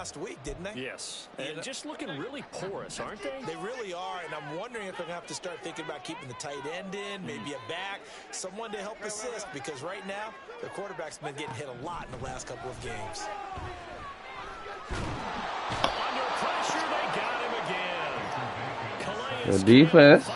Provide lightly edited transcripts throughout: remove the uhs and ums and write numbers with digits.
last week, didn't they? Yes, and just looking really porous, aren't they? They really are, and I'm wondering if they're going to have to start thinking about keeping the tight end in, maybe a back, someone to help assist, because right now, the quarterback's been getting hit a lot in the last couple of games. Under pressure, they got him again. Good defense.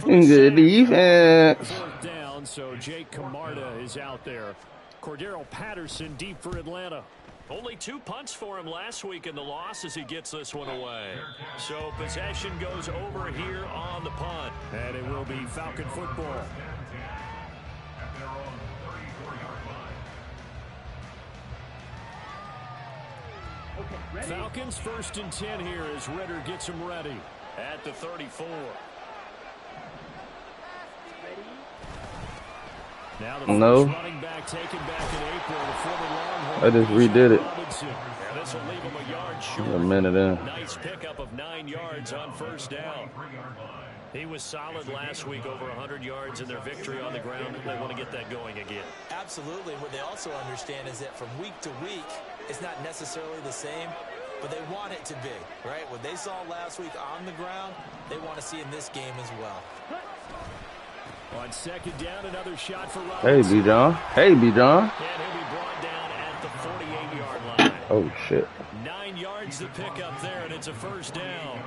Good defense. Fourth down, so Jake Camarda is out there. Cordero Patterson deep for Atlanta. Only 2 punts for him last week in the loss as he gets this one away. So possession goes over here on the punt. And it will be Falcon football. Falcons 1st and 10 here as Ritter gets them ready at the 34. Now the running back taken back in April, the former Longhorn. I just redid it. Yeah, this will leave him a yard short. A minute in. Nice pickup of 9 yards on first down. He was solid last week, over 100 yards in their victory on the ground. They want to get that going again. Absolutely. What they also understand is that from week to week, it's not necessarily the same, but they want it to be, right? What they saw last week on the ground, they want to see in this game as well. On second down, another shot for Hey, Robinson. B-John. Hey, B-John. And he'll be brought down at the 48-yard line. Oh, shit. 9 yards to pick up there, and it's a first down.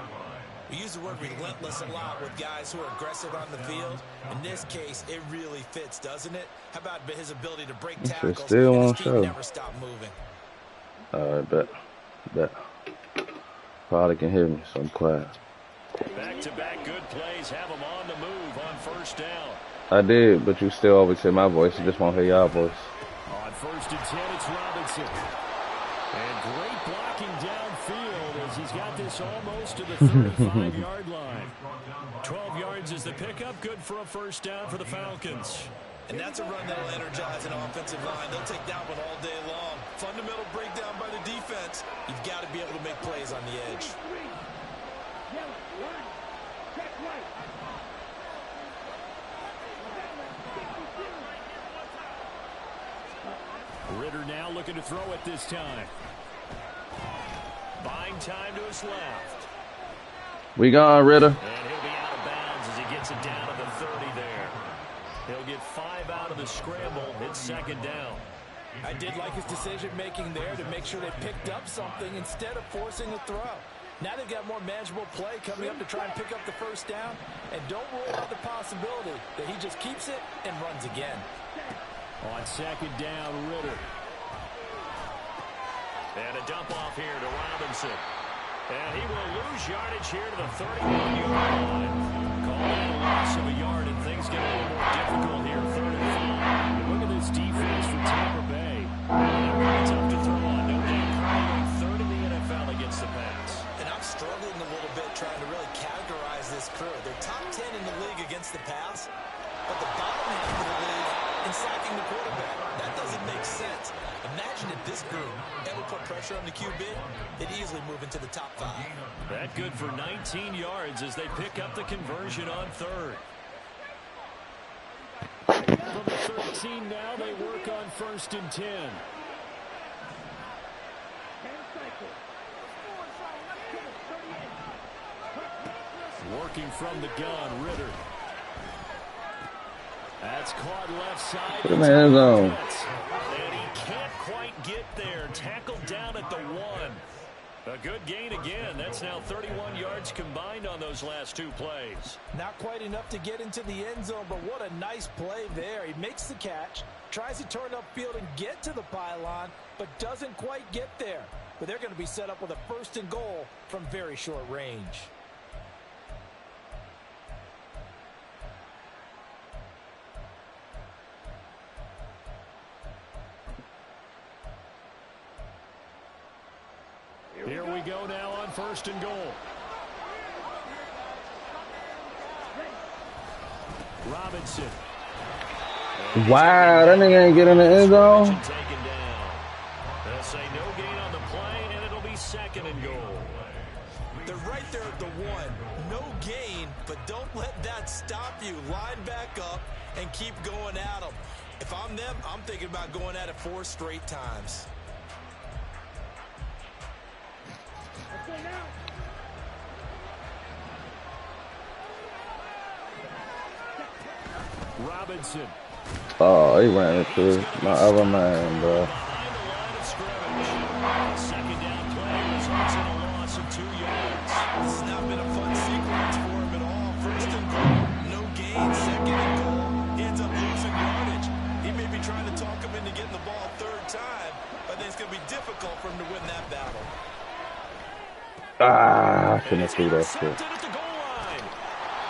We use the word relentless a lot with guys who are aggressive on the field. In this case, it really fits, doesn't it? How about his ability to break tackles still and on his feet show. never stop moving? All right, bet. Probably can hear me, so I'm quiet. Back-to-back good plays have him on the move on first down. I did, but you still always hear my voice. You just won't hear y'all voice. On 1st and 10, it's Robinson. And great blocking downfield as he's got this almost to the 35-yard line. 12 yards is the pickup. Good for a first down for the Falcons. And that's a run that'll energize an offensive line. They'll take that one all day long. Fundamental breakdown by the defense. You've got to be able to make plays on the edge. Ritter now looking to throw it this time. Buying time to his left. We gone, Ritter. And he'll be out of bounds as he gets it down to the 30 there. He'll get 5 out of the scramble. It's second down. I did like his decision-making there to make sure they picked up something instead of forcing a throw. Now they've got more manageable play coming up to try and pick up the first down. And don't rule out the possibility that he just keeps it and runs again. On second down, Ritter. And a dump off here to Robinson. And he will lose yardage here to the 31-yard line. Calling it a loss of a yard, and things get a little more difficult here. 3rd and 5. Look at this defense for Tampa Bay. They're really tough to throw on. No doubt currently 3rd in the NFL against the pass. And I'm struggling a little bit trying to really categorize this crew. They're top 10 in the league against the pass, but the bottom half of the league in sacking the quarterback. That doesn't make sense. Imagine if this group ever put pressure on the QB, they'd easily move into the top 5. That good for 19 yards as they pick up the conversion on 3rd. From the 13 now, they work on 1st and 10. Working from the gun, Ritter. That's caught left side. Put him in his zone. And he can't quite get there. Tackled down at the 1. A good gain again. That's now 31 yards combined on those last 2 plays. Not quite enough to get into the end zone, but what a nice play there. He makes the catch, tries to turn upfield and get to the pylon, but doesn't quite get there. But they're going to be set up with a 1st and goal from very short range. Here we go now on 1st and goal. Robinson. Wow, that nigga ain't getting in the end zone. Taken down. They'll say no gain on the play, and it'll be 2nd and goal. They're right there at the 1. No gain, but don't let that stop you. Line back up and keep going at them. If I'm them, I'm thinking about going at it 4 straight times. Robinson. Oh, he ran into my other man, bro. Behind the line of scrimmage. Second down play results in a loss of 2 yards. This has not been a fun sequence for him at all. First and goal, no gain. Second and goal, he ends up losing yardage. He may be trying to talk him into getting the ball third time, but I think it's going to be difficult for him to win that battle. Ah, I shouldn't have threw that shit. At the goal line.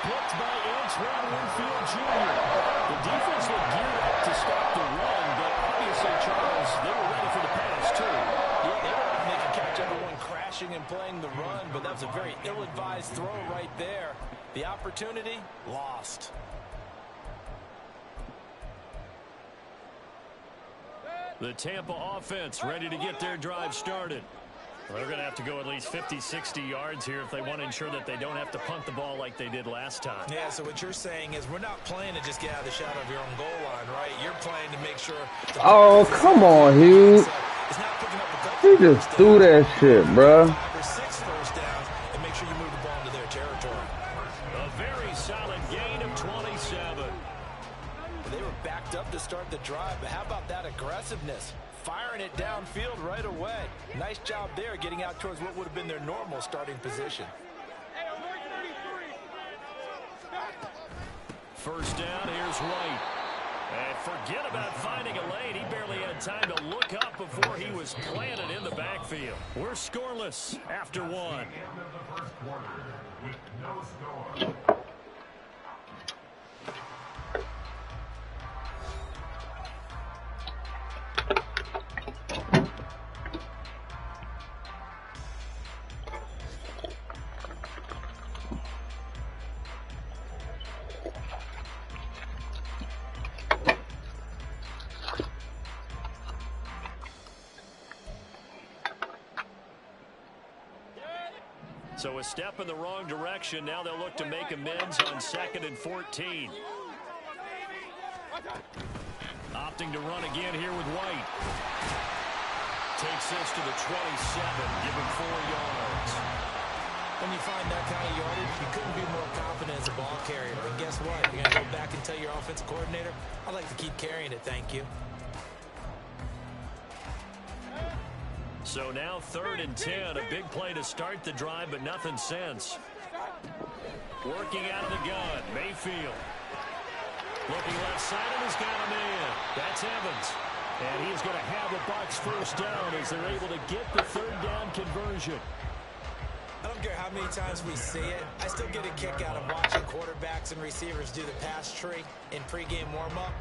Picked by Antoine Winfield Jr. The defense looked geared up to stop the run, but obviously, Charles, they were ready for the pass, too. Yeah, they were hoping they could catch everyone crashing and playing the run, but that was a very ill-advised throw right there. The opportunity, lost. The Tampa offense ready to get their drive started. They're going to have to go at least 50, 60 yards here if they want to ensure that they don't have to punt the ball like they did last time. Yeah, so what you're saying is we're not playing to just get out of the shadow of your own goal line, right? You're playing to make sure... Oh, come on, Hugh. He just threw that shit, bro. 5 or 6 first downs and make sure you move the ball into their territory. A very solid gain of 27. They were backed up to start the drive, but how about that aggressiveness? Firing it downfield right away. Nice job there getting out towards what would have been their normal starting position. First down, here's White. And forget about finding a lane. He barely had time to look up before he was planted in the backfield. We're scoreless after one. So a step in the wrong direction. Now they'll look to make amends on 2nd and 14. Opting to run again here with White. Takes this to the 27, give him 4 yards. When you find that kind of yardage, you couldn't be more confident as a ball carrier. And guess what? You're going to go back and tell your offensive coordinator, I'd like to keep carrying it, thank you. So now 3rd and 10, a big play to start the drive, but nothing since. Working out of the gun, Mayfield. Looking left side, and he's got a man. That's Evans. And he is going to have the Bucs first down as they're able to get the 3rd down conversion. I don't care how many times we see it. I still get a kick out of watching quarterbacks and receivers do the pass tree in pregame warm-up.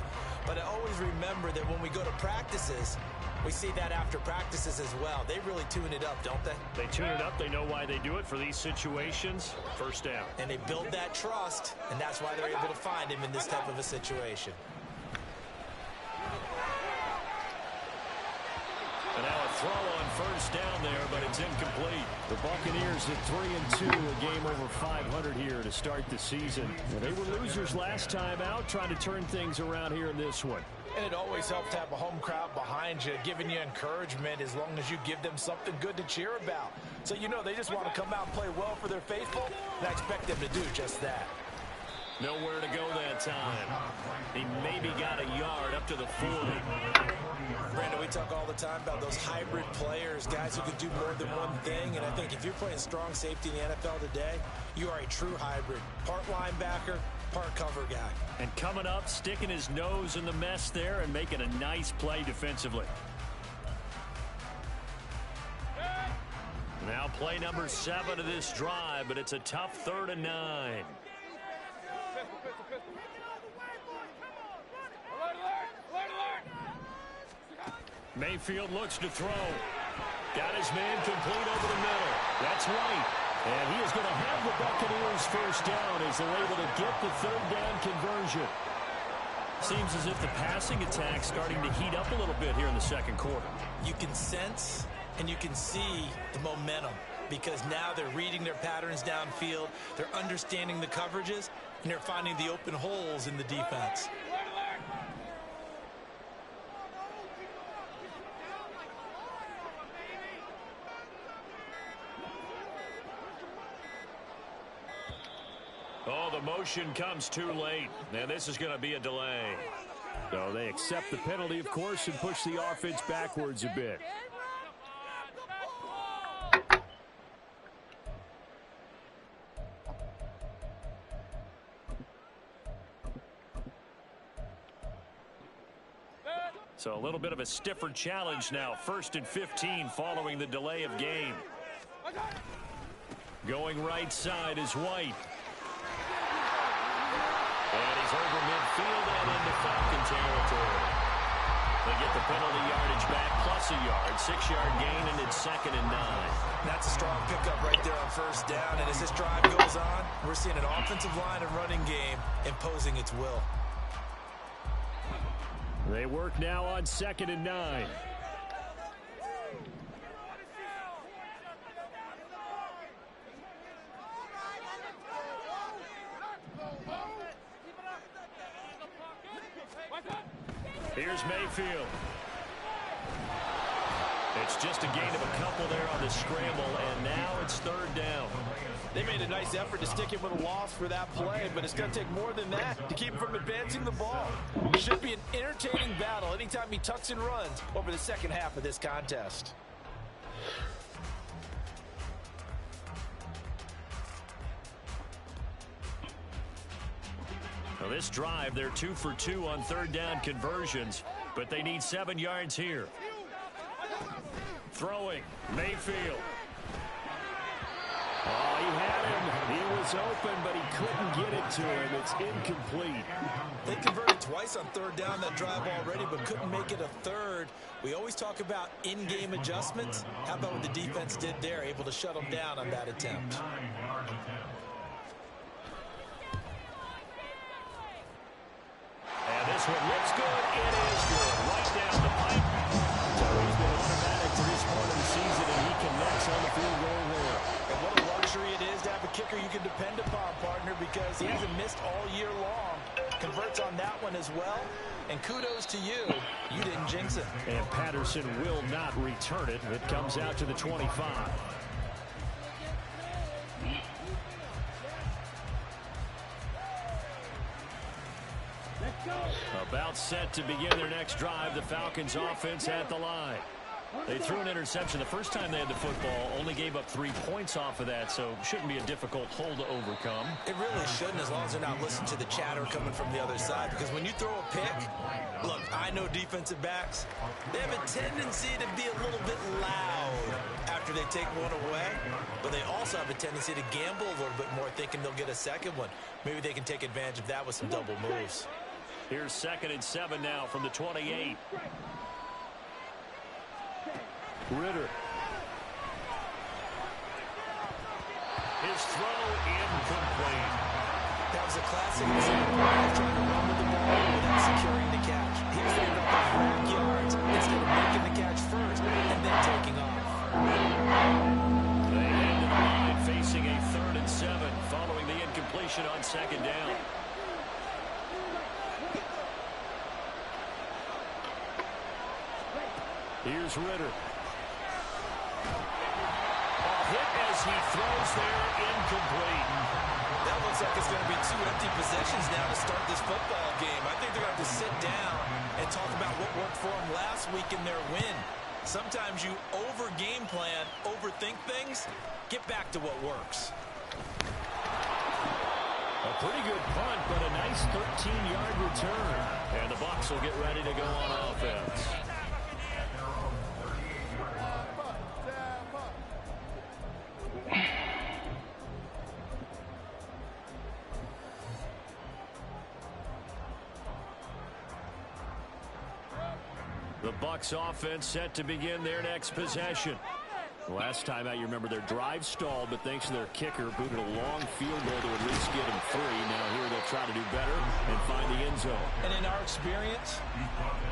But I always remember that when we go to practices, we see that after practices as well. They really tune it up, don't they? They tune it up. They know why they do it for these situations. First down. And they build that trust, and that's why they're able to find him in this type of a situation. And now a throw on first down there, but it's incomplete. The Buccaneers at 3-2, a game over 500 here to start the season. And they were losers last time out, trying to turn things around here in this one. And it always helps to have a home crowd behind you, giving you encouragement as long as you give them something good to cheer about. So you know they just want to come out and play well for their faithful, and I expect them to do just that. Nowhere to go that time. He maybe got a yard up to the 40. Brandon, we talk all the time about those hybrid players, guys who can do more than one thing, and I think if you're playing strong safety in the NFL today, you are a true hybrid. Part linebacker, part cover guy. And coming up, sticking his nose in the mess there and making a nice play defensively. Now play number 7 of this drive, but it's a tough 3rd and 9. Mayfield looks to throw. Got his man complete over the middle. That's White. And he is going to have the Buccaneers first down as they're able to get the 3rd down conversion. Seems as if the passing attack's starting to heat up a little bit here in the second quarter. You can sense and you can see the momentum because now they're reading their patterns downfield, they're understanding the coverages, and they're finding the open holes in the defense. Oh, the motion comes too late. And this is going to be a delay. So they accept the penalty, of course, and push the offense backwards a bit. So a little bit of a stiffer challenge now. 1st and 15 following the delay of game. Going right side is White. And he's over midfield and into Falcon territory. They get the penalty yardage back plus a yard. 6-yard gain, and it's 2nd and 9. That's a strong pickup right there on 1st down. And as this drive goes on, we're seeing an offensive line and running game imposing its will. They work now on 2nd and 9. Here's Mayfield. It's just a gain of a couple there on the scramble, and now it's 3rd down. They made a nice effort to stick him with a loss for that play, but it's going to take more than that to keep him from advancing the ball. It should be an entertaining battle anytime he tucks and runs over the second half of this contest. Well, this drive, they're 2 for 2 on 3rd down conversions, but they need 7 yards here. Throwing, Mayfield. Oh, he had him. He was open, but he couldn't get it to him. It's incomplete. They converted twice on 3rd down that drive already, but couldn't make it a 3rd. We always talk about in-game adjustments. How about what the defense did there, able to shut them down on that attempt? And this one looks good. It is good. Right down the pipe. So he's been automatic to this point of the season, and he connects on the field goal there. And what a luxury it is to have a kicker you can depend upon, partner, because he hasn't missed all year long. Converts on that one as well. And kudos to you. You didn't jinx it. And Patterson will not return it. It comes out to the 25. About set to begin their next drive. The Falcons offense at the line. They threw an interception the first time they had the football, only gave up 3 points off of that, so shouldn't be a difficult hole to overcome. It really shouldn't, as long as they're not listening to the chatter coming from the other side, because when you throw a pick, look, I know defensive backs, they have a tendency to be a little bit loud after they take one away, but they also have a tendency to gamble a little bit more, thinking they'll get a second one. Maybe they can take advantage of that with some double moves. Here's 2nd and 7 now from the 28. Ritter. His throw incomplete. That was a classic example of trying to run with the ball without securing the catch. He was thinking about the rack yards instead of making the catch first and then taking off. They end the line facing a 3rd and 7 following the incompletion on 2nd down. Here's Ritter. Hit as he throws there, incomplete. That looks like it's going to be 2 empty possessions now to start this football game. I think they're going to have to sit down and talk about what worked for them last week in their win. Sometimes you over-game plan, overthink things, get back to what works. A pretty good punt, but a nice 13-yard return. And the Bucs will get ready to go on offense. The Bucs offense set to begin their next possession. Last time out, you remember their drive stalled, but thanks to their kicker, booted a long field goal to at least get them 3. Now here they'll try to do better and find the end zone. And in our experience,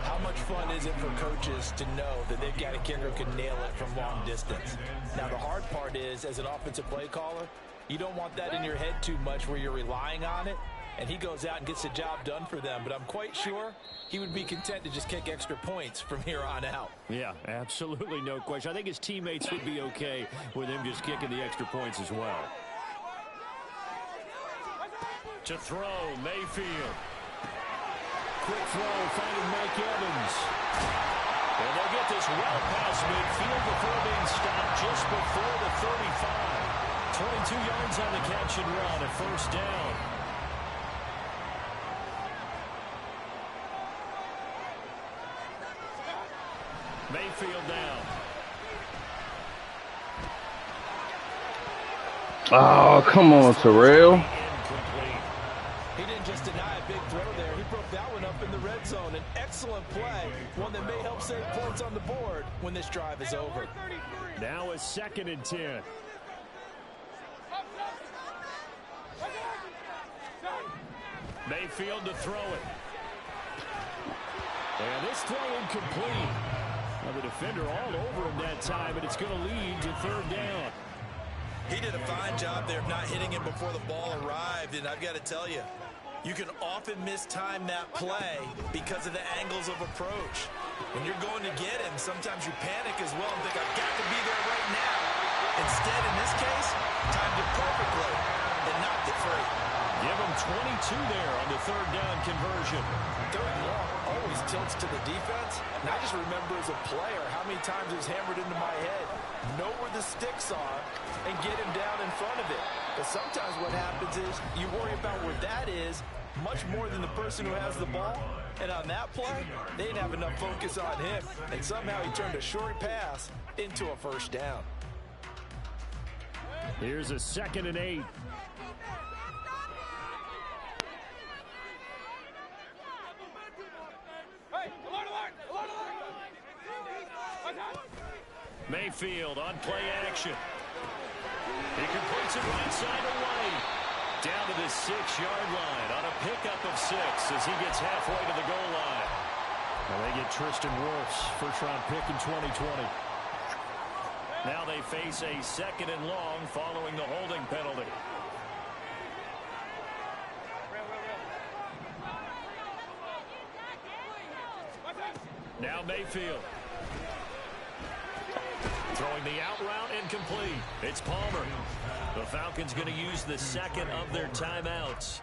how much fun is it for coaches to know that they've got a kicker who can nail it from long distance? Now the hard part is, as an offensive play caller, you don't want that in your head too much where you're relying on it. And he goes out and gets the job done for them. But I'm quite sure he would be content to just kick extra points from here on out. Yeah, absolutely no question. I think his teammates would be okay with him just kicking the extra points as well. To throw, Mayfield. Quick throw, finding Mike Evans. And they'll get this well past midfield before being stopped just before the 35. 22 yards on the catch and run, a first down. Mayfield down. Oh, come on, Terrell. He didn't just deny a big throw there. He broke that one up in the red zone. An excellent play, one that may help save points on the board when this drive is over. Now a 2nd and 10. Mayfield to throw it. And this throw incomplete. Well, the defender all over him that time, and it's going to lead to 3rd down. He did a fine job there of not hitting him before the ball arrived, and I've got to tell you, you can often mistime that play because of the angles of approach. When you're going to get him, sometimes you panic as well and think, I've got to be there right now. Instead, in this case, timed it perfectly and knocked it free. Give him 22 there on the 3rd down conversion. 3rd and long always tilts to the defense. And I just remember as a player how many times it was hammered into my head. Know where the sticks are and get him down in front of it. But sometimes what happens is you worry about where that is much more than the person who has the ball. And on that play, they didn't have enough focus on him. And somehow he turned a short pass into a first down. Here's a 2nd and 8. Mayfield on play action. He completes it right side away. Down to the 6-yard line on a pickup of 6 as he gets halfway to the goal line. Well, they get Tristan Wirfs, first-round pick in 2020. Now they face a 2nd and long following the holding penalty. Now Mayfield. Throwing the out route incomplete. It's Palmer. The Falcons going to use the 2nd of their timeouts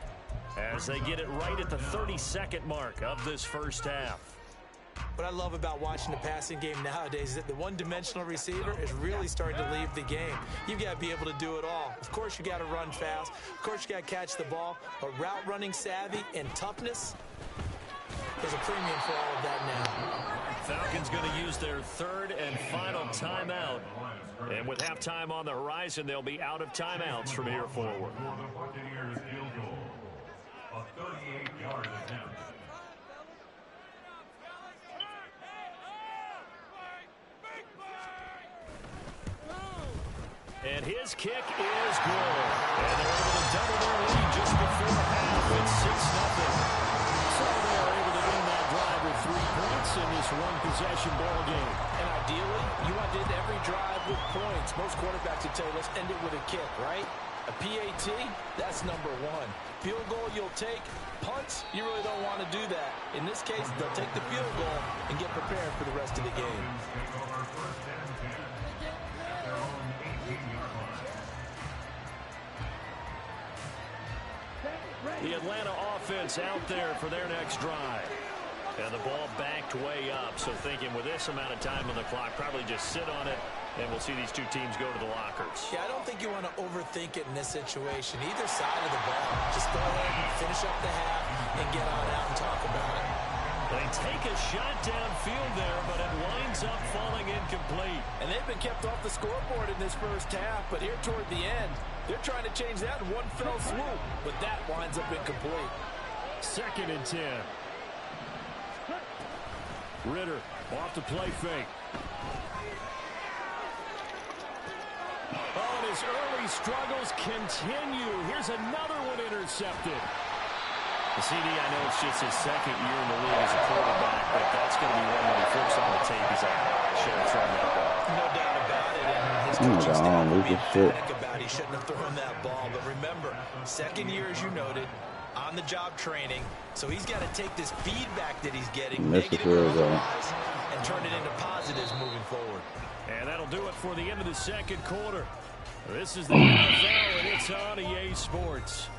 as they get it right at the 32nd mark of this first half. What I love about watching the passing game nowadays is that the one-dimensional receiver is really starting to leave the game. You've got to be able to do it all. Of course, you got to run fast. Of course, you got to catch the ball. But route running savvy and toughness, there's a premium for all of that now. Falcons going to use their 3rd and final timeout. And with halftime on the horizon, they'll be out of timeouts from here forward. And his kick is good. And they're able to double their lead just before half. It's 6-0. So they're able to win that drive with 3 points in this one-possession ball game. And ideally, you want to end every drive with points. Most quarterbacks would tell you, let's end it with a kick, right? A PAT, that's number 1. Field goal you'll take. Punts, you really don't want to do that. In this case, they'll take the field goal and get prepared for the rest of the game. The Atlanta offense out there for their next drive. And the ball backed way up. So thinking with this amount of time on the clock, probably just sit on it, and we'll see these two teams go to the lockers. Yeah, I don't think you want to overthink it in this situation. Either side of the ball. Just go ahead and finish up the half and get on out and talk about it. They take a shot downfield there, but it winds up falling incomplete. And they've been kept off the scoreboard in this first half, but here toward the end, they're trying to change that in one fell swoop, but that winds up incomplete. 2nd and 10. Ritter off the play fake. Oh, and his early struggles continue. Here's another one intercepted. The CD, I know it's just his 2nd year in the league as a quarterback, but that's going to be one when he flips on the tape. He's like, I should have thrown that ball. No doubt about it. And his coaching staff will be emphatic about he shouldn't have thrown that ball. But remember, 2nd year, as you noted, on-the-job training. So he's got to take this feedback that he's getting, negative or otherwise, and turn it into positives moving forward. And that'll do it for the end of the 2nd quarter. This is the NFL, and it's on EA Sports.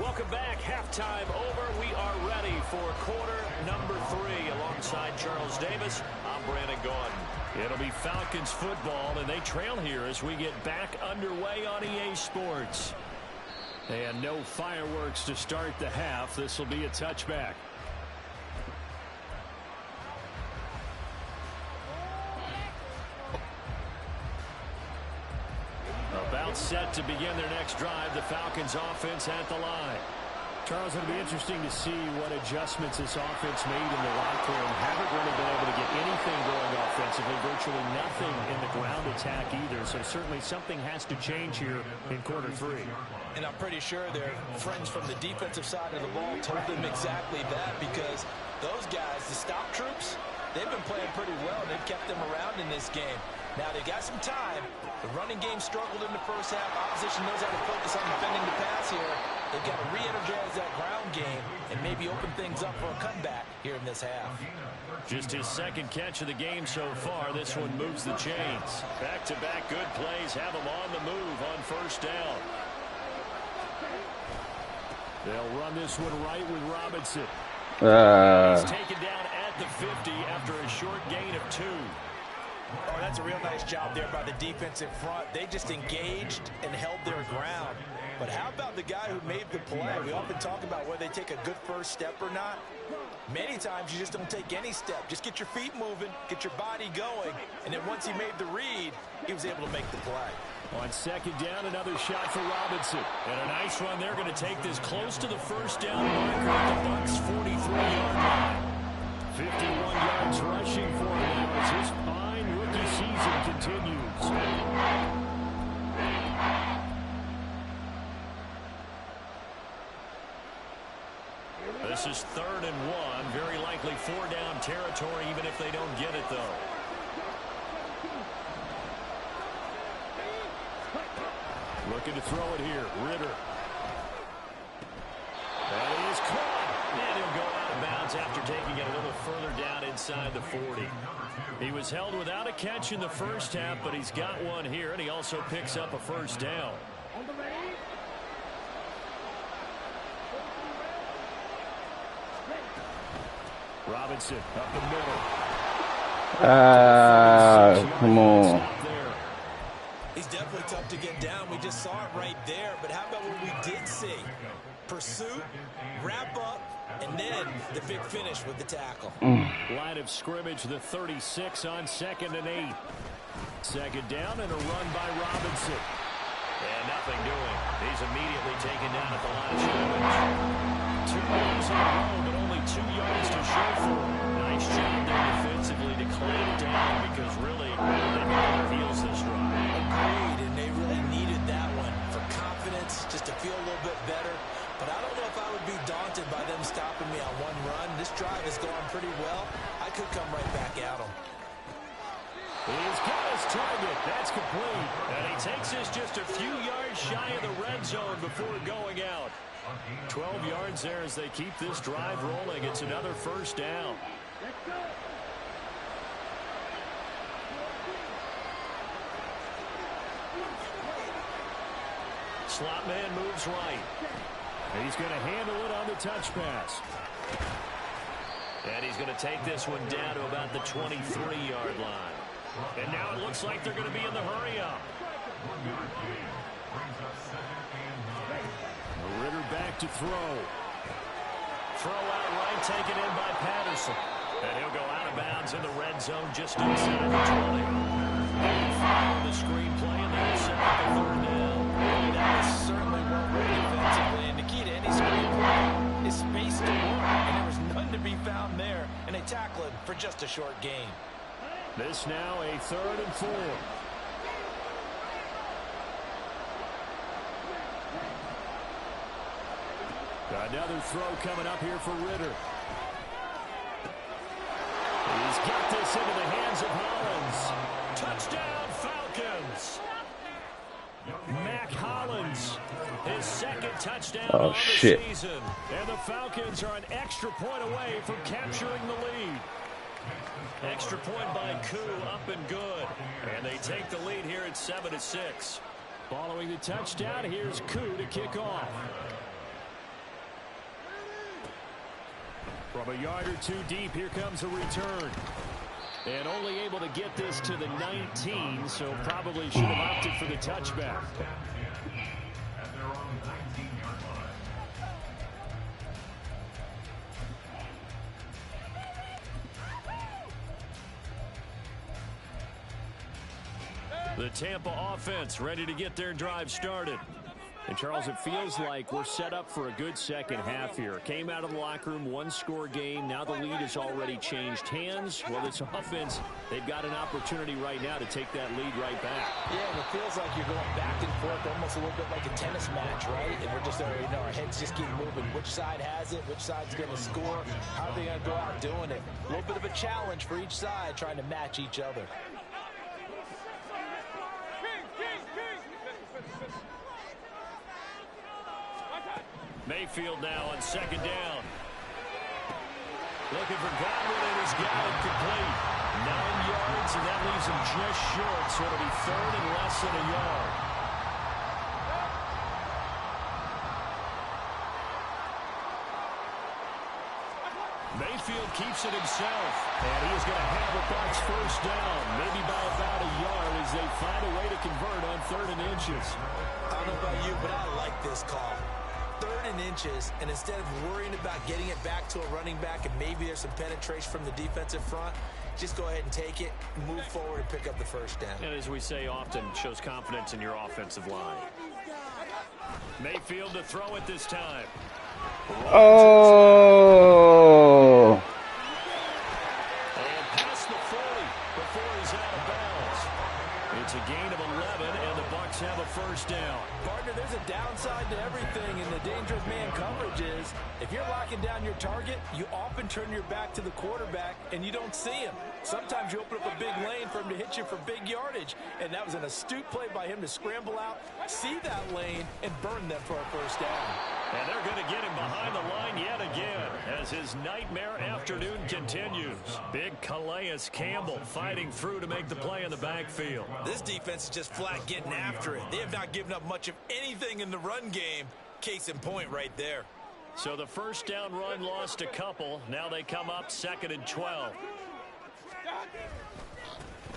Welcome back. Halftime over. We are ready for quarter number 3. Alongside Charles Davis, I'm Brandon Gaudin. It'll be Falcons football, and they trail here as we get back underway on EA Sports. And no fireworks to start the half. This will be a touchback. About set to begin their next drive. The Falcons offense at the line. Charles, it'll be interesting to see what adjustments this offense made in the locker room. Haven't really been able to get anything going offensively. Virtually nothing in the ground attack either. So certainly something has to change here in quarter 3. And I'm pretty sure their friends from the defensive side of the ball told them exactly that, because those guys, the stop troops, they've been playing pretty well. They've kept them around in this game. Now, they got some time. The running game struggled in the first half. Opposition knows how to focus on defending the pass here. They've got to re-energize that ground game and maybe open things up for a comeback here in this half. Just his second catch of the game so far. This one moves the chains. Back-to-back good plays have him on the move on first down. They'll run this one right with Robinson. He's taken down at the 50 after a short gain of 2. Oh, that's a real nice job there by the defensive front. They just engaged and held their ground. But how about the guy who made the play? We often talk about whether they take a good first step or not. Many times you just don't take any step. Just get your feet moving, get your body going, and then once he made the read, he was able to make the play. On second down, another shot for Robinson. And a nice run. They're going to take this close to the first down marker at the Bucs' 43-yard line. 51 yards rushing for him now as his fine rookie season continues. This is 3rd and 1. Very likely 4-down territory, even if they don't get it, though. Looking to throw it here. Ritter. And he is caught. And he'll go out of bounds after taking it a little further down inside the 40. He was held without a catch in the first half, but he's got one here, and he also picks up a first down. Robinson up the middle. Come on. He's definitely tough to get down. We just saw it right there. But how about what we did see? Pursuit, wrap up, and then the big finish with the tackle. Line of scrimmage, the 36 on 2nd and 8. Second down and a run by Robinson. And nothing doing. He's immediately taken down at the line of scrimmage. 2 runs in a row, but only 2 yards to show for him. Nice job there defensively to clamp down, because really they've been on their heels this drive. Agreed, and they really needed that one for confidence, just to feel a little bit better. But I don't know if I would be daunted by them stopping me on one run. This drive is going pretty well. I could come right back at them. He's got his target. That's complete. And he takes this just a few yards shy of the red zone before going out. 12 yards there as they keep this drive rolling. It's another first down. Slot man moves right. And he's going to handle it on the touch pass. And he's going to take this one down to about the 23-yard line. And now it looks like they're going to be in the hurry-up. Ritter back to throw. Throw out right, taken in by Patterson. And he'll go out of bounds in the red zone just inside the 20. And follow the screenplay, and they'll set up the 3rd down. That was certainly well read defensively. And the key to any screenplay is space to work. And there was none to be found there. And they tackle it for just a short gain. This now a 3rd and 4. Another throw coming up here for Ritter. He's got this into the hands of Hollins. Touchdown, Falcons. Mac Hollins, his 2nd touchdown of the season. And the Falcons are an extra point away from capturing the lead. Extra point by Koo, up and good. And they take the lead here at 7-6. Following the touchdown, here's Koo to kick off. From a yard or two deep, here comes a return. And only able to get this to the 19, so probably should have opted for the touchback. The Tampa offense ready to get their drive started. And, Charles, it feels like we're set up for a good second half here. Came out of the locker room, one-score game. Now the lead has already changed hands. Well, this offense, they've got an opportunity right now to take that lead right back. Yeah, and it feels like you're going back and forth, almost a little bit like a tennis match, right? And we're just, our heads just keep moving. Which side has it? Which side's going to score? How are they going to go out doing it? A little bit of a challenge for each side, trying to match each other. Mayfield now on second down. Looking for Godwin, and he's got it complete. 9 yards, and that leaves him just short, so it'll be third and less than a yard. Mayfield keeps it himself, and he is going to have the Bucs first down, maybe by about a yard as they find a way to convert on 3rd and inches. I don't know about you, but I like this call. 3rd and inches, and instead of worrying about getting it back to a running back and maybe there's some penetration from the defensive front, just go ahead and take it, move forward, and pick up the first down. And as we say often, shows confidence in your offensive line. Mayfield to throw it this time. Oh! And past the 40 before he's out of bounds. It's a gain of 11, and the Bucs have a first down. Partner, there's a downside to everything, and the dangerous man coverage is if you're locking down your target, you often turn your back to the quarterback, and you don't see him. Sometimes you open up a big lane for him to hit you for big yardage, and that was an astute play by him to scramble out, see that lane, and burn them for a first down. And they're going to get him behind the line yet again as his nightmare afternoon continues. Big Calais Campbell fighting through to make the play in the backfield. This defense is just flat getting after it. They have not given up much of anything in the run game. Case in point right there. So the first down run lost a couple. Now they come up 2nd and 12.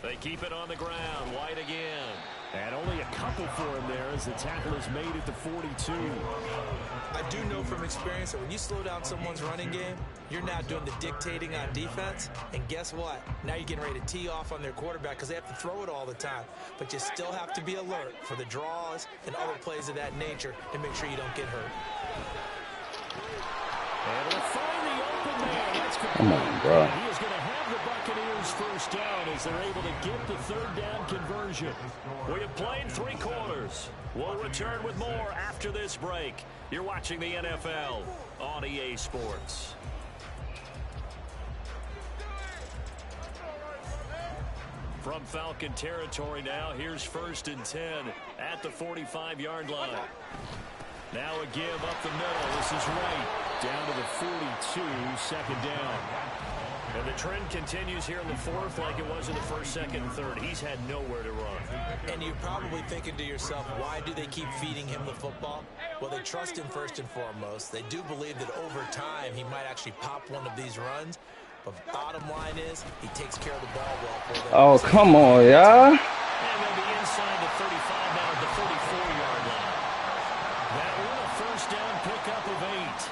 They keep it on the ground. White again. And only a couple for him there as the tackle is made at the 42. I do know from experience that when you slow down someone's running game, you're now doing the dictating on defense. And guess what? Now you're getting ready to tee off on their quarterback because they have to throw it all the time. But you still have to be alert for the draws and other plays of that nature and make sure you don't get hurt. And it'll find the open man. That's complete. Come on, bro. He is going to have the Buccaneers first down as they're able to get the 3rd down conversion. We have played 3 quarters. We'll return with more after this break. You're watching the NFL on EA Sports. From Falcon territory now, here's 1st and 10 at the 45-yard line. Now a give up the middle. This is right down to the 42, 2nd down. And the trend continues here in the 4th like it was in the 1st, 2nd, and 3rd. He's had nowhere to run. And you're probably thinking to yourself, why do they keep feeding him the football? Well, they trust him first and foremost. They do believe that over time he might actually pop one of these runs. But bottom line is, he takes care of the ball well for them. Oh, come on, y'all. And they'll be inside the 35 now at the 34-yard line. That one a first down pickup of 8.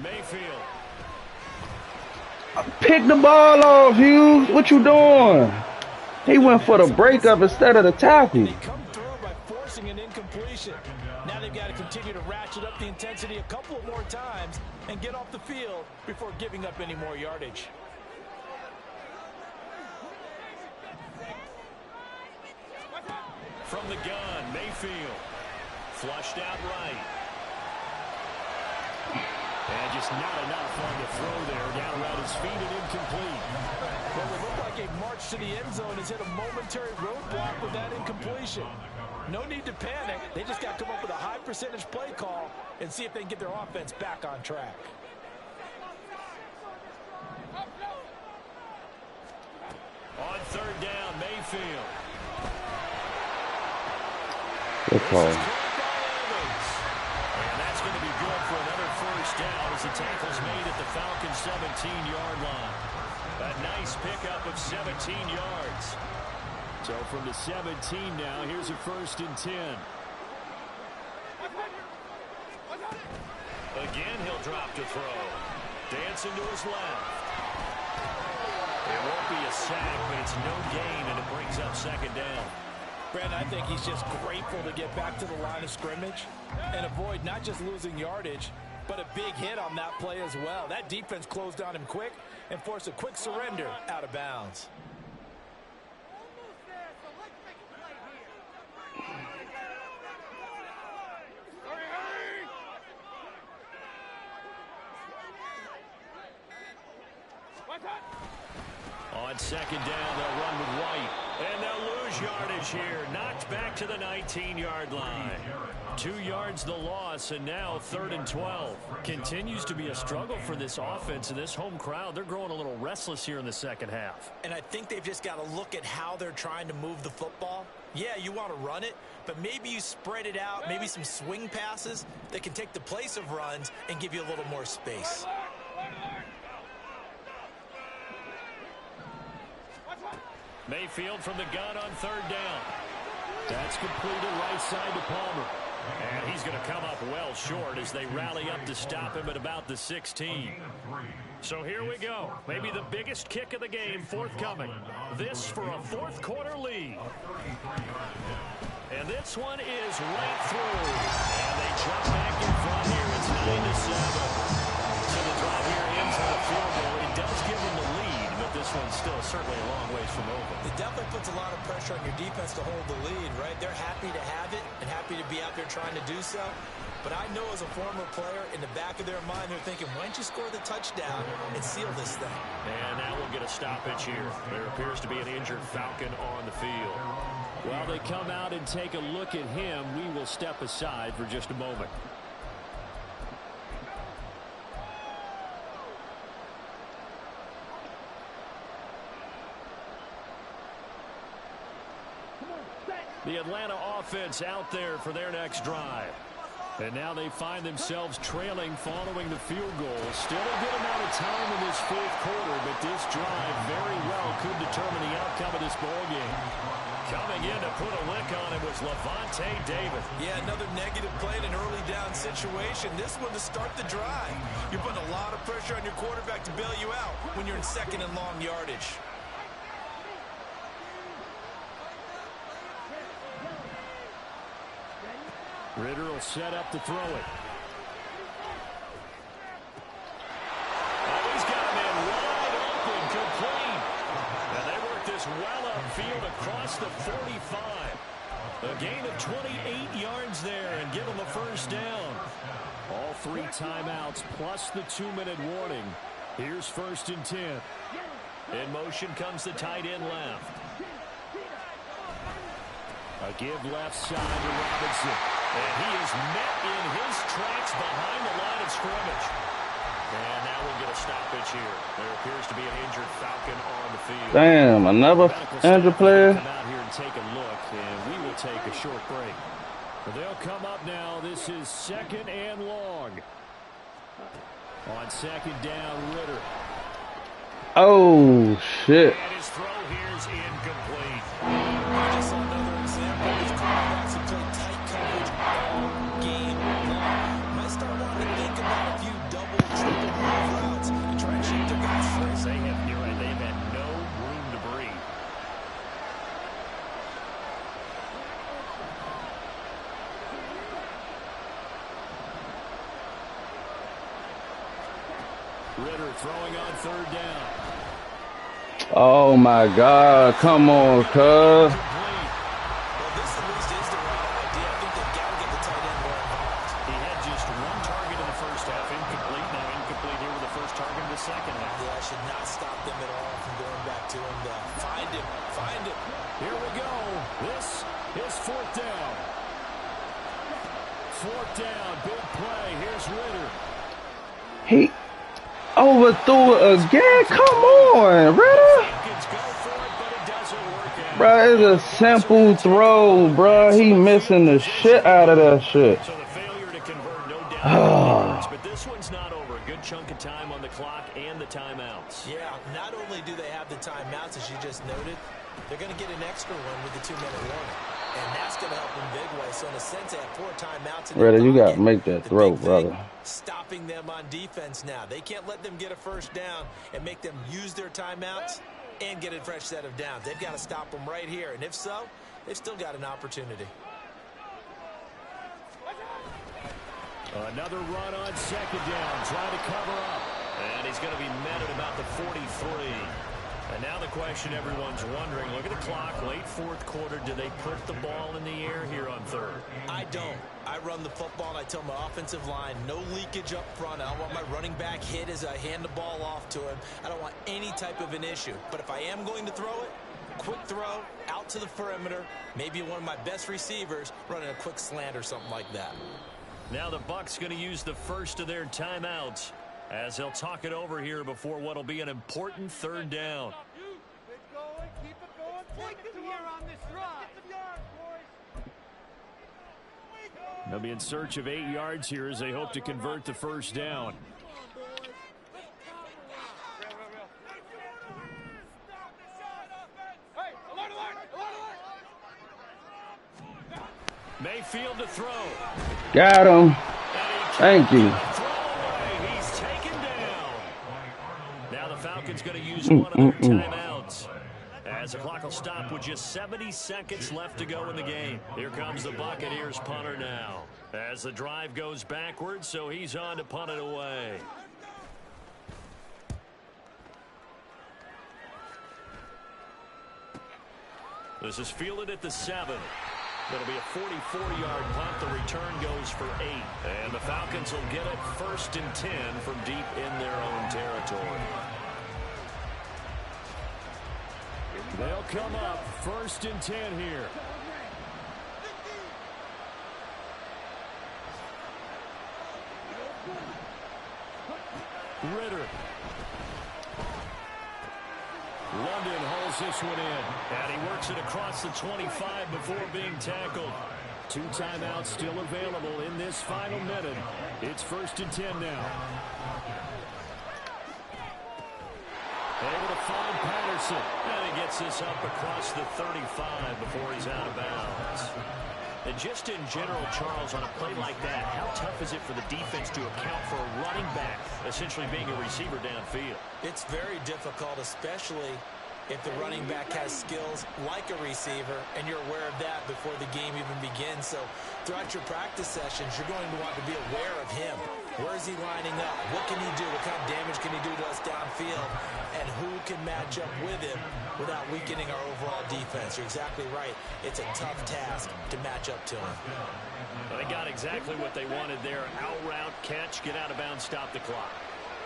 Mayfield. Pick the ball off, Hughes. What you doing? He went for the breakup instead of the tackle. They come through by forcing an incompletion. Now they've got to continue to ratchet up the intensity a couple of more times and get off the field before giving up any more yardage. From the gun, Mayfield. Flushed out right. And just not enough on the throw there. Down around his feet and incomplete. Well, it looked like a march to the end zone has hit a momentary roadblock with that incompletion. No need to panic. They just got to come up with a high percentage play call and see if they can get their offense back on track. On third down, Mayfield. Good call. And that's going to be good for another first down as the tackle's made at the Falcons' 17-yard line. A nice pickup of 17 yards. So from the 17 now, here's a 1st and 10. Again, he'll drop to throw. Dancing to his left. It won't be a sack, but it's no gain, and it brings up 2nd down. Brandon, I think he's just grateful to get back to the line of scrimmage and avoid not just losing yardage, but a big hit on that play as well. That defense closed on him quick and forced a quick surrender out of bounds. On 2nd down, they'll run with White. And they'll lose yardage here. Knocked back to the 19-yard line. 2 yards the loss, and now 3rd and 12. Continues to be a struggle for this offense and this home crowd. They're growing a little restless here in the second half. And I think they've just got to look at how they're trying to move the football. Yeah, you want to run it, but maybe you spread it out, maybe some swing passes that can take the place of runs and give you a little more space. Mayfield from the gun on 3rd down. That's completed right side to Palmer. And he's going to come up well short as they rally up to stop him at about the 16. So here we go. Maybe the biggest kick of the game forthcoming. This for a 4th quarter lead. And this one is right through. And they jump back in front here. It's 9-7. So the drive here ends with a field goal. It does give them the lead, but this one's still certainly a long ways from over. It definitely puts a lot of pressure on your defense to hold the lead, right? They're happy to have it and happy to be out there trying to do so. But I know as a former player, in the back of their mind, they're thinking, why don't you score the touchdown and seal this thing? And now we'll get a stoppage here. There appears to be an injured Falcon on the field. While they come out and take a look at him, we will step aside for just a moment. The Atlanta offense out there for their next drive. And now they find themselves trailing following the field goal. Still a good amount of time in this 4th quarter, but this drive very well could determine the outcome of this ballgame. Coming in to put a lick on it was Levante David. Yeah, another negative play in an early down situation. This one to start the drive. You're putting a lot of pressure on your quarterback to bail you out when you're in 2nd and long yardage. Ritter will set up to throw it. Oh, he's got him in wide open, complete. And they work this well upfield across the 45. A gain of 28 yards there and give them a 1st down. All 3 timeouts plus the 2-minute warning. Here's 1st and 10. In motion comes the tight end left. A give left side to Robinson. And he is met in his tracks behind the line of scrimmage. And now we'll get a stoppage here. There appears to be an injured Falcon on the field. Damn, another injured player. Come out here and take a look, and we will take a short break. They'll come up now. This is 2nd and long. On 2nd down, Ritter. Oh, shit. And his throw here is incomplete. Just another example of quarterbacks who play tight coverage all game long. Might start wanting to think about a few double, triple move routes and try and shoot their guys free. They've had no room to breathe. Ritter throwing on 3rd down. Oh, my God. Come on, cuz. Well, this at least is the right idea. I think they've got to get the tight end more involved. He had just 1 target in the 1st half. Incomplete. Now incomplete here with the 1st target in the 2nd half. Yeah, I should not stop them at all from going back to him. Find him. Find him. Here we go. This is 4th down. 4th down. Big play. Here's Ritter. He overthrew it again. Come on, Ritter. Falcons go for it, but it Bro, it's a simple throw, bro. He missing the shit out of that shit. So the failure to convert, no doubt, but this one's not over. A good chunk of time on the clock and the timeouts. Yeah, not only do they have the timeouts, as you just noted, they're going to get an extra one with the 2-minute warning. And that's going to help in big way. So in a sense, they have 4 timeouts. Brother, you got to make that throw, brother. Stopping them on defense now. They can't let them get a first down and make them use their timeouts and get a fresh set of downs. They've got to stop them right here. And if so, they've still got an opportunity. Another run on second down, trying to cover up. And he's going to be met at about the 43. And now the question everyone's wondering, look at the clock, late fourth quarter, do they put the ball in the air here on third? I don't. I run the football and I tell my offensive line, no leakage up front. I don't want my running back hit as I hand the ball off to him. I don't want any type of an issue. But if I am going to throw it, quick throw, out to the perimeter, maybe one of my best receivers running a quick slant or something like that. Now the Bucs going to use the first of their timeouts as they'll talk it over here before what will be an important third down. They'll be in search of 8 yards here as they hope to convert the first down. Mayfield to throw. Got him. Thank you. He's taken down. Now the Falcons going to use one of their timeouts. As the clock will stop with just 70 seconds left to go in the game. Here comes the Buccaneers punter now. As the drive goes backwards, so he's on to punt it away. This is fielded at the 7. It'll be a 44-yard punt. The return goes for 8. And the Falcons will get it 1st and 10 from deep in their own territory. They'll come up 1st and 10 here. Ritter. London holds this one in. And he works it across the 25 before being tackled. 2 timeouts still available in this final minute. It's 1st and 10 now. Able to find Patterson. And he gets this up across the 35 before he's out of bounds. And just in general, Charles, on a play like that, how tough is it for the defense to account for a running back essentially being a receiver downfield? It's very difficult, especially if the running back has skills like a receiver, and you're aware of that before the game even begins. So throughout your practice sessions, you're going to want to be aware of him. Where is he lining up? What can he do? What kind of damage can he do to us downfield? And who can match up with him without weakening our overall defense? You're exactly right. It's a tough task to match up to him. Well, they got exactly what they wanted there. Out route, catch, get out of bounds, stop the clock.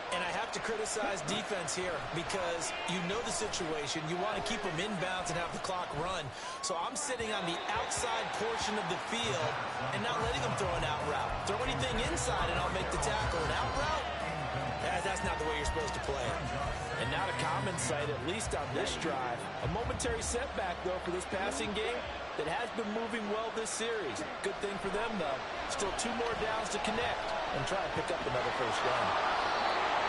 And I have to criticize defense here because you know the situation. You want to keep them inbounds and have the clock run. So I'm sitting on the outside portion of the field and not letting them throw an out route. Throw anything inside and I'll make the tackle. An out route? That's not the way you're supposed to play it. And not a common sight, at least on this drive. A momentary setback, though, for this passing game that has been moving well this series. Good thing for them, though. Still 2 more downs to connect and try and pick up another first down.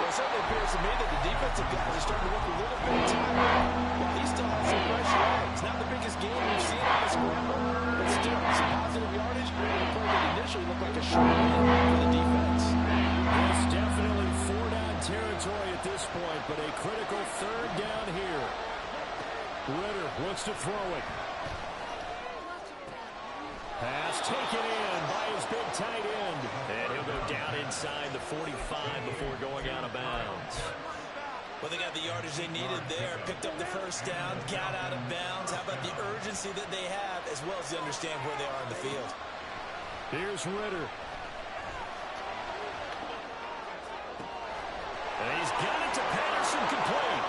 Well, it certainly appears to me that the defensive guys are starting to look a little bit tired. While he still has some pressure on him. It's not the biggest game we've seen on the scramble, but still, some positive yardage in a play that initially looked like a short win for the defense. It's definitely 4-down territory at this point, but a critical 3rd down here. Ritter looks to throw it. Pass taken in by his big tight end. And he'll go down inside the 45 before going out of bounds. Well, they got the yardage they needed there. Picked up the first down, got out of bounds. How about the urgency that they have, as well as they understand where they are in the field? Here's Ritter. And he's got it to Patterson, complete.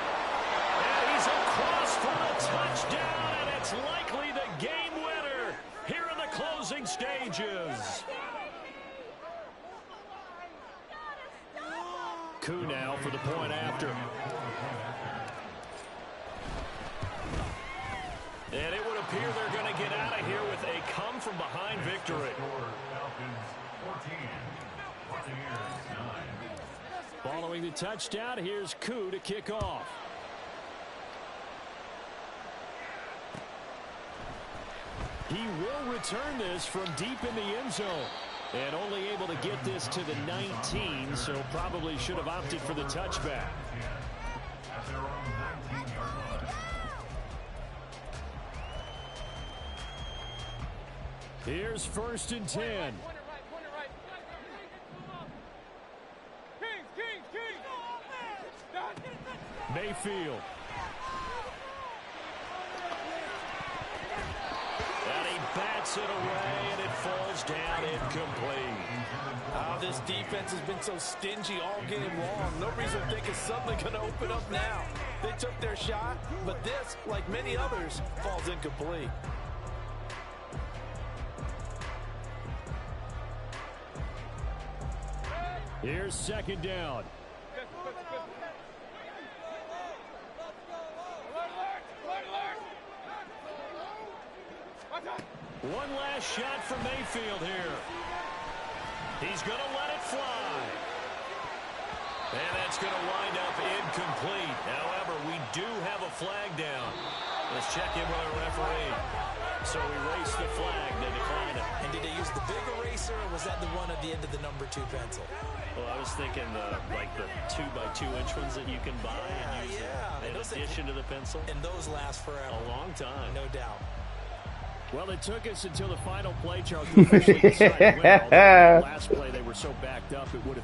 And he's across for a touchdown, and it's likely the game winner here in the closing stages. Koo now for the point after. And it would appear they're going to get out of here with a come-from-behind victory. Following the touchdown, here's Koo to kick off. He will return this from deep in the end zone. And only able to get this to the 19, so probably should have opted for the touchback. Here's 1st and 10. Mayfield. And he bats it away, and it falls down incomplete. This defense has been so stingy all game long. No reason to think it's suddenly going to open up now. They took their shot, but this, like many others, falls incomplete. Here's 2nd down. One last shot for Mayfield here. He's going to let it fly. And that's going to wind up incomplete. However, we do have a flag down. Let's check in with our referee. So erase the flag. They declined it. And did they use the big eraser, or was that the one at the end of the number 2 pencil? Well, I was thinking like the 2x2-inch ones that you can buy and use in addition to the pencil. And those last forever. A long time. No doubt. Well, it took us until the final play, Charles, to officially decide the winner. Although the last play, they were so backed up, it would have